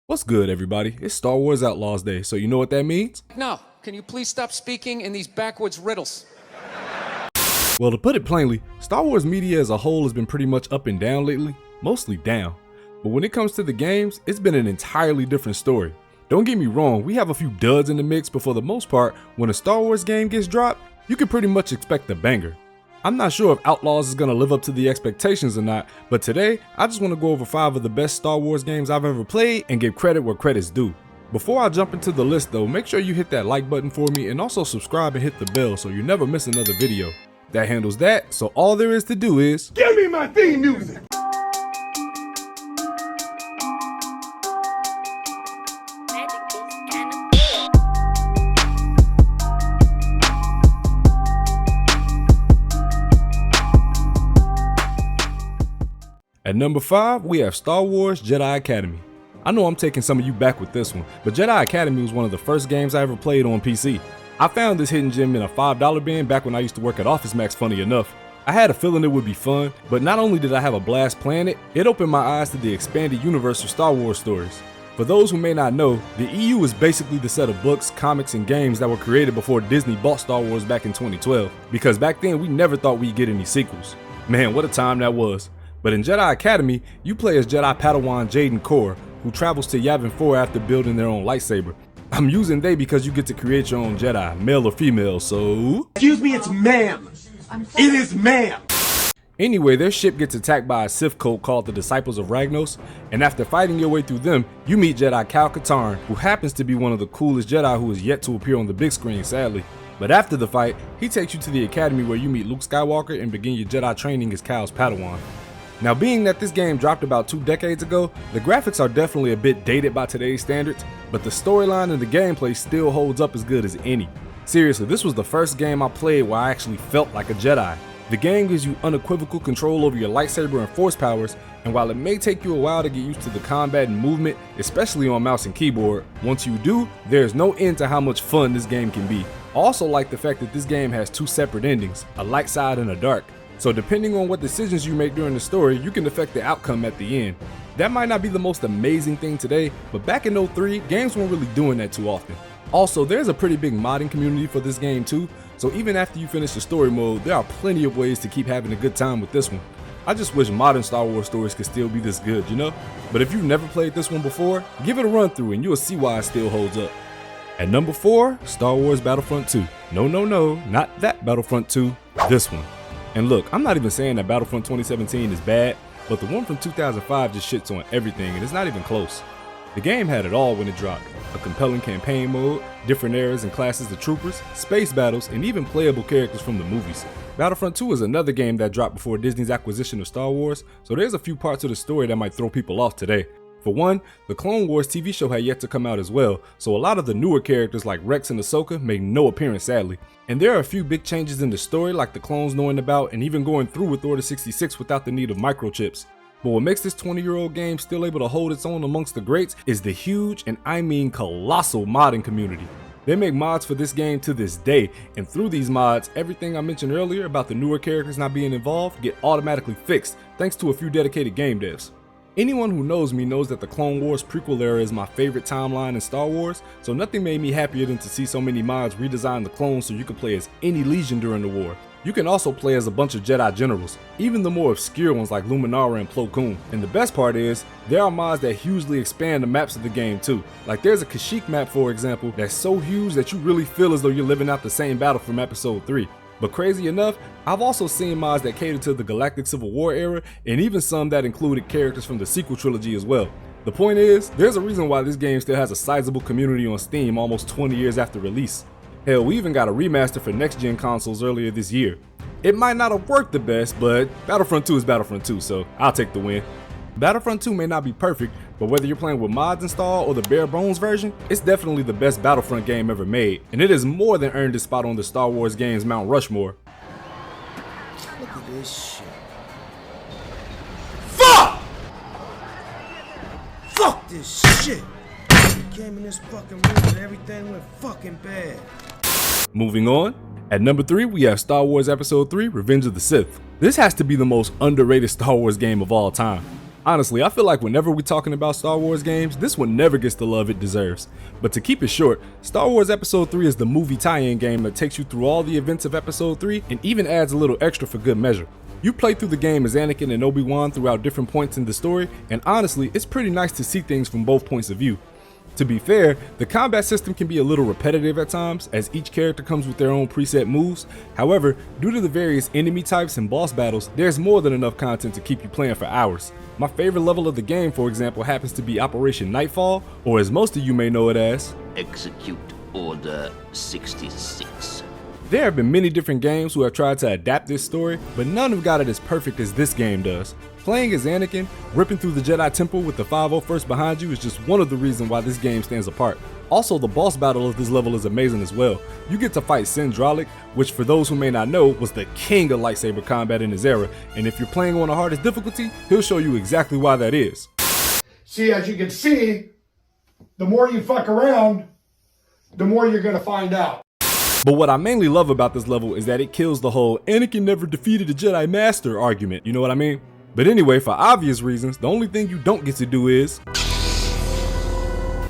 What's good, everybody? It's Star Wars Outlaws Day, so you know what that means? No, can you please stop speaking in these backwoods riddles? Well, to put it plainly, Star Wars media as a whole has been pretty much up and down lately, mostly down. But when it comes to the games, it's been an entirely different story. Don't get me wrong, we have a few duds in the mix, but for the most part, when a Star Wars game gets dropped, you can pretty much expect a banger. I'm not sure if Outlaws is going to live up to the expectations or not, but today, I just want to go over 5 of the best Star Wars games I've ever played and give credit where credit's due. Before I jump into the list though, make sure you hit that like button for me and also subscribe and hit the bell so you never miss another video. That handles that, so all there is to do is... Give me my theme music! At number 5, we have Star Wars Jedi Academy. I know I'm taking some of you back with this one, but Jedi Academy was one of the first games I ever played on PC. I found this hidden gem in a $5 bin back when I used to work at Office Max, funny enough. I had a feeling it would be fun, but not only did I have a blast playing it, it opened my eyes to the expanded universe of Star Wars stories. For those who may not know, the EU is basically the set of books, comics, and games that were created before Disney bought Star Wars back in 2012, because back then we never thought we'd get any sequels. Man, what a time that was. But in Jedi Academy, you play as Jedi Padawan Jaden Korr, who travels to Yavin 4 after building their own lightsaber. I'm using they because you get to create your own Jedi, male or female, so... Excuse me, it's ma'am. It is ma'am. Anyway, their ship gets attacked by a Sith cult called the Disciples of Ragnos, and after fighting your way through them, you meet Jedi Cal Katarn, who happens to be one of the coolest Jedi who is yet to appear on the big screen, sadly. But after the fight, he takes you to the academy where you meet Luke Skywalker and begin your Jedi training as Cal's Padawan. Now, being that this game dropped about 2 decades ago, the graphics are definitely a bit dated by today's standards, but the storyline and the gameplay still holds up as good as any. Seriously, this was the first game I played where I actually felt like a Jedi. The game gives you unequivocal control over your lightsaber and force powers, and while it may take you a while to get used to the combat and movement, especially on mouse and keyboard, once you do, there's no end to how much fun this game can be. I also like the fact that this game has 2 separate endings, a light side and a dark. So depending on what decisions you make during the story, you can affect the outcome at the end. That might not be the most amazing thing today, but back in 03, games weren't really doing that too often. Also, there's a pretty big modding community for this game too, so even after you finish the story mode, there are plenty of ways to keep having a good time with this one. I just wish modern Star Wars stories could still be this good, you know? But if you've never played this one before, give it a run through and you'll see why it still holds up. At number 4, Star Wars Battlefront 2. No, not that Battlefront 2, this one. And look, I'm not even saying that Battlefront 2017 is bad, but the one from 2005 just shits on everything and it's not even close. The game had it all when it dropped. A compelling campaign mode, different eras and classes of troopers, space battles, and even playable characters from the movies. Battlefront 2 is another game that dropped before Disney's acquisition of Star Wars, so there's a few parts of the story that might throw people off today. For one, the Clone Wars TV show had yet to come out as well, so a lot of the newer characters like Rex and Ahsoka made no appearance sadly. And there are a few big changes in the story like the clones knowing about and even going through with Order 66 without the need of microchips. But what makes this 20-year-old game still able to hold its own amongst the greats is the huge, and I mean colossal, modding community. They make mods for this game to this day, and through these mods, everything I mentioned earlier about the newer characters not being involved get automatically fixed thanks to a few dedicated game devs. Anyone who knows me knows that the Clone Wars prequel era is my favorite timeline in Star Wars, so nothing made me happier than to see so many mods redesign the clones so you can play as any Legion during the war. You can also play as a bunch of Jedi generals, even the more obscure ones like Luminara and Plo Koon. And the best part is, there are mods that hugely expand the maps of the game too. Like there's a Kashyyyk map for example that's so huge that you really feel as though you're living out the same battle from episode 3. But crazy enough, I've also seen mods that cater to the Galactic Civil War era and even some that included characters from the sequel trilogy as well. The point is, there's a reason why this game still has a sizable community on Steam almost 20 years after release. Hell, we even got a remaster for next-gen consoles earlier this year. It might not have worked the best, but Battlefront 2 is Battlefront 2, so I'll take the win. Battlefront 2 may not be perfect, but whether you're playing with mods installed or the bare bones version, it's definitely the best Battlefront game ever made, and it has more than earned its spot on the Star Wars games Mount Rushmore. Look at this shit. Fuck! Fuck this shit! We came in this fucking room and everything went fucking bad. Moving on, at number 3 we have Star Wars Episode 3 Revenge of the Sith. This has to be the most underrated Star Wars game of all time. Honestly, I feel like whenever we're talking about Star Wars games, this one never gets the love it deserves. But to keep it short, Star Wars Episode 3 is the movie tie-in game that takes you through all the events of Episode 3 and even adds a little extra for good measure. You play through the game as Anakin and Obi-Wan throughout different points in the story, and honestly, it's pretty nice to see things from both points of view. To be fair, the combat system can be a little repetitive at times, as each character comes with their own preset moves. However, due to the various enemy types and boss battles, there's more than enough content to keep you playing for hours. My favorite level of the game, for example, happens to be Operation Nightfall, or as most of you may know it as, Execute Order 66. There have been many different games who have tried to adapt this story, but none have got it as perfect as this game does. Playing as Anakin, ripping through the Jedi Temple with the 501st behind you is just one of the reasons why this game stands apart. Also, the boss battle of this level is amazing as well. You get to fight Sindralik, which for those who may not know, was the king of lightsaber combat in his era, and if you're playing on the hardest difficulty, he'll show you exactly why that is. See, as you can see, the more you fuck around, the more you're gonna find out. But what I mainly love about this level is that it kills the whole Anakin never defeated a Jedi Master argument, you know what I mean? But anyway, for obvious reasons, the only thing you don't get to do is...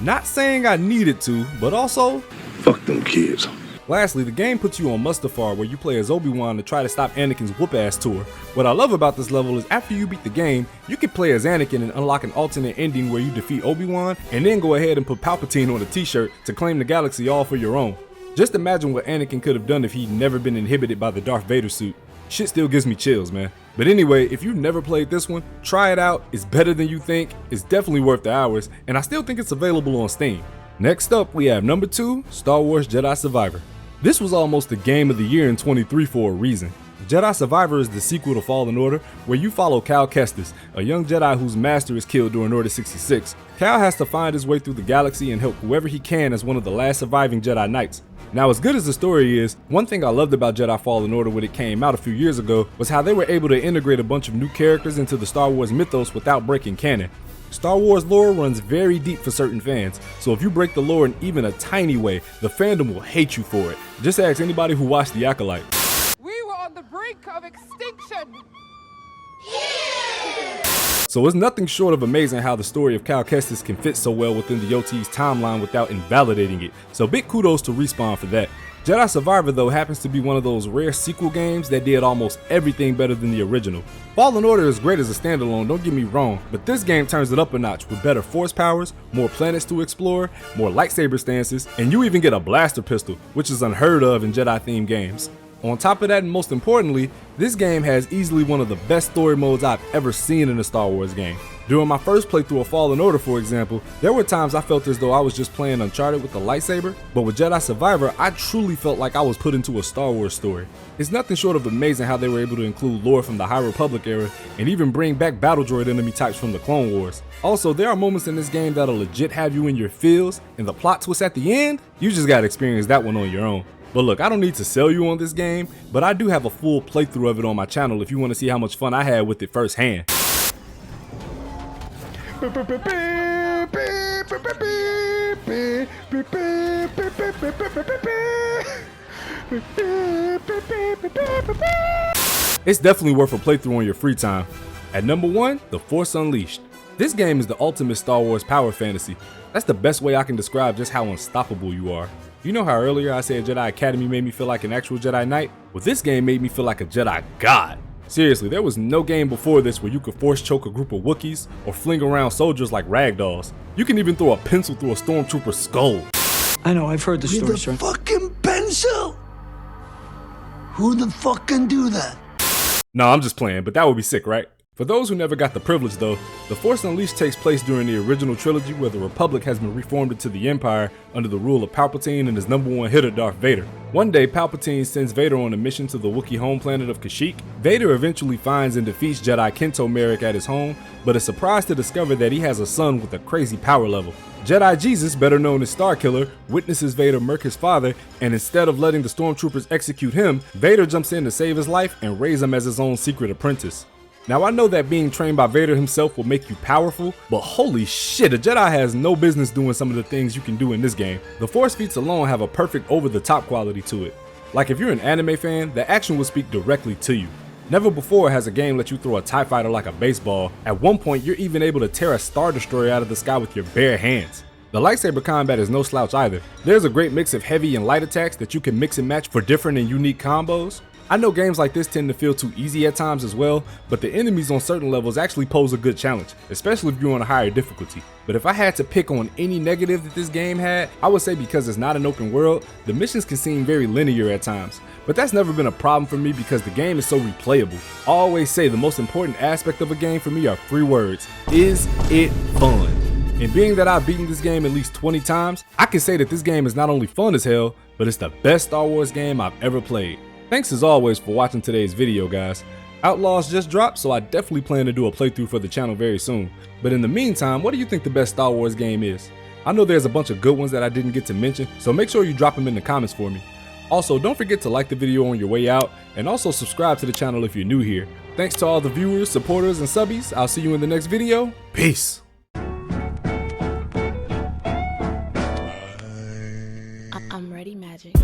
Not saying I needed to, but also... Fuck them kids. Lastly, the game puts you on Mustafar where you play as Obi-Wan to try to stop Anakin's whoop-ass tour. What I love about this level is after you beat the game, you can play as Anakin and unlock an alternate ending where you defeat Obi-Wan and then go ahead and put Palpatine on a t-shirt to claim the galaxy all for your own. Just imagine what Anakin could have done if he'd never been inhibited by the Darth Vader suit. Shit still gives me chills, man. But anyway, if you've never played this one, try it out. It's better than you think. It's definitely worth the hours, and I still think it's available on Steam. Next up, we have number 2, Star Wars Jedi Survivor. This was almost the game of the year in 23 for a reason. Jedi Survivor is the sequel to Fallen Order, where you follow Cal Kestis, a young Jedi whose master is killed during Order 66. Cal has to find his way through the galaxy and help whoever he can as one of the last surviving Jedi Knights. Now, as good as the story is, one thing I loved about Jedi Fallen Order when it came out a few years ago was how they were able to integrate a bunch of new characters into the Star Wars mythos without breaking canon. Star Wars lore runs very deep for certain fans, so if you break the lore in even a tiny way, the fandom will hate you for it. Just ask anybody who watched The Acolyte. We were on the brink of extinction. So it's nothing short of amazing how the story of Cal Kestis can fit so well within the OT's timeline without invalidating it, so big kudos to Respawn for that. Jedi Survivor though happens to be one of those rare sequel games that did almost everything better than the original. Fallen Order is great as a standalone, don't get me wrong, but this game turns it up a notch with better force powers, more planets to explore, more lightsaber stances, and you even get a blaster pistol, which is unheard of in Jedi themed games. On top of that, and most importantly, this game has easily one of the best story modes I've ever seen in a Star Wars game. During my first playthrough of Fallen Order, for example, there were times I felt as though I was just playing Uncharted with a lightsaber, but with Jedi Survivor, I truly felt like I was put into a Star Wars story. It's nothing short of amazing how they were able to include lore from the High Republic era and even bring back battle droid enemy types from the Clone Wars. Also, there are moments in this game that'll legit have you in your feels, and the plot twist at the end, you just gotta experience that one on your own. But look, I don't need to sell you on this game, but I do have a full playthrough of it on my channel if you want to see how much fun I had with it firsthand. It's definitely worth a playthrough on your free time. At number 1, The Force Unleashed. This game is the ultimate Star Wars power fantasy. That's the best way I can describe just how unstoppable you are. You know how earlier I said Jedi Academy made me feel like an actual Jedi Knight? Well, this game made me feel like a Jedi God. Seriously, there was no game before this where you could force choke a group of Wookiees or fling around soldiers like ragdolls. You can even throw a pencil through a stormtrooper's skull. I know, I've heard the story, sir. Fucking pencil? Who the fuck can do that? No, I'm just playing, but that would be sick, right? For those who never got the privilege though, The Force Unleashed takes place during the original trilogy where the Republic has been reformed into the Empire under the rule of Palpatine and his #1 hitter Darth Vader. One day, Palpatine sends Vader on a mission to the Wookiee home planet of Kashyyyk. Vader eventually finds and defeats Jedi Kento Merrick at his home, but is surprised to discover that he has a son with a crazy power level. Jedi Jesus, better known as Starkiller, witnesses Vader murk his father, and instead of letting the stormtroopers execute him, Vader jumps in to save his life and raise him as his own secret apprentice. Now I know that being trained by Vader himself will make you powerful, but holy shit, a Jedi has no business doing some of the things you can do in this game. The Force feats alone have a perfect over-the-top quality to it. Like if you're an anime fan, the action will speak directly to you. Never before has a game let you throw a TIE fighter like a baseball. At one point, you're even able to tear a Star Destroyer out of the sky with your bare hands. The lightsaber combat is no slouch either. There's a great mix of heavy and light attacks that you can mix and match for different and unique combos. I know games like this tend to feel too easy at times as well, but the enemies on certain levels actually pose a good challenge, especially if you're on a higher difficulty. But if I had to pick on any negative that this game had, I would say because it's not an open world, the missions can seem very linear at times. But that's never been a problem for me because the game is so replayable. I always say the most important aspect of a game for me are 3 words: is it fun? And being that I've beaten this game at least 20 times, I can say that this game is not only fun as hell, but it's the best Star Wars game I've ever played. Thanks as always for watching today's video, guys. Outlaws just dropped, so I definitely plan to do a playthrough for the channel very soon. But in the meantime, what do you think the best Star Wars game is? I know there's a bunch of good ones that I didn't get to mention, so make sure you drop them in the comments for me. Also, don't forget to like the video on your way out, and also subscribe to the channel if you're new here. Thanks to all the viewers, supporters, and subbies. I'll see you in the next video. Peace. I'm ready, Magic.